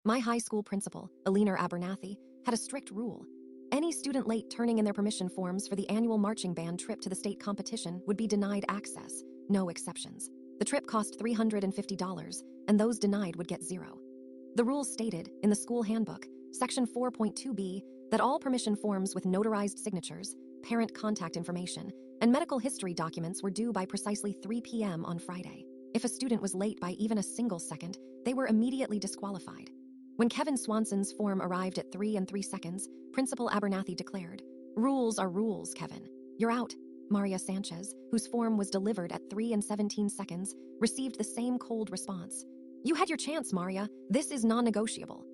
My high school principal, Abernathy, had a strict rule. Any student late turning in their permission forms for the annual marching band trip to the state competition would be denied access, no exceptions. The trip cost $350, and those denied would get zero. The rules stated, in the school handbook, Section 4.2b, that all permission forms with notarized signatures, parent contact information, and medical history documents were due by precisely 3 p.m. on Friday. If a student was late by even a single second, they were immediately disqualified. When Kevin Swanson's form arrived at 3 and 3 seconds, Principal Abernathy declared, "Rules are rules, Kevin. You're out." Maria Sanchez, whose form was delivered at 3 and 17 seconds, received the same cold response. "You had your chance, Maria. This is non-negotiable."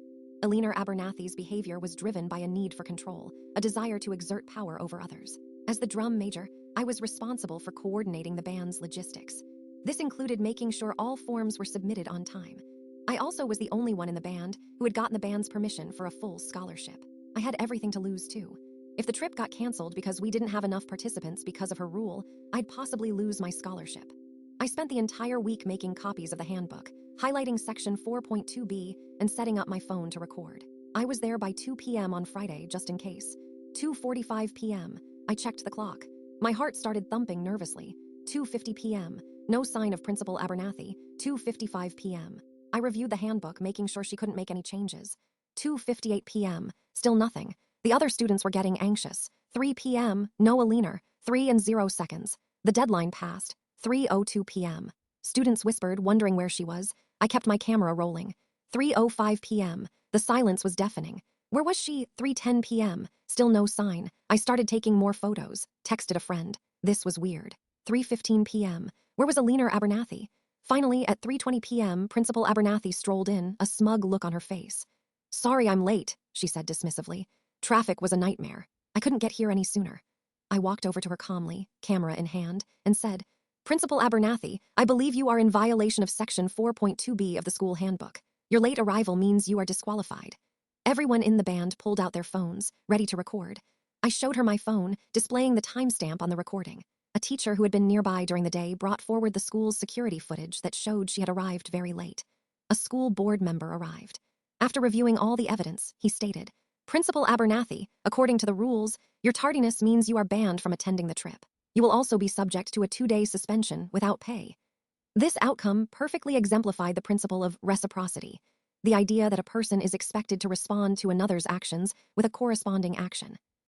Abernathy's behavior was driven by a need for control, a desire to exert power over others. As the drum major, I was responsible for coordinating the band's logistics. This included making sure all forms were submitted on time. I also was the only one in the band who had gotten the band's permission for a full scholarship. I had everything to lose, too. If the trip got canceled because we didn't have enough participants because of her rule, I'd possibly lose my scholarship. I spent the entire week making copies of the handbook, highlighting Section 4.2b, and setting up my phone to record. I was there by 2 p.m. on Friday, just in case. 2:45 p.m. I checked the clock. My heart started thumping nervously. 2:50 p.m. No sign of Principal Abernathy. 2:55 p.m. I reviewed the handbook, making sure she couldn't make any changes. 2:58 p.m. Still nothing. The other students were getting anxious. 3 p.m. No Alina. 3 and 0 seconds. The deadline passed. 3:02 p.m. Students whispered, wondering where she was. I kept my camera rolling. 3:05 p.m. The silence was deafening. Where was she? 3:10 p.m. Still no sign. I started taking more photos. Texted a friend. This was weird. 3:15 p.m. Where was Alina Abernathy? Finally, at 3:20 p.m., Principal Abernathy strolled in, a smug look on her face. "Sorry I'm late," she said dismissively. "Traffic was a nightmare. I couldn't get here any sooner." I walked over to her calmly, camera in hand, and said, "Principal Abernathy, I believe you are in violation of Section 4.2b of the school handbook. Your late arrival means you are disqualified." Everyone in the band pulled out their phones, ready to record. I showed her my phone, displaying the timestamp on the recording. A teacher who had been nearby during the day brought forward the school's security footage that showed she had arrived very late. A school board member arrived. After reviewing all the evidence, he stated, "Principal Abernathy, according to the rules, your tardiness means you are banned from attending the trip. You will also be subject to a 2-day suspension without pay." This outcome perfectly exemplified the principle of reciprocity, the idea that a person is expected to respond to another's actions with a corresponding action.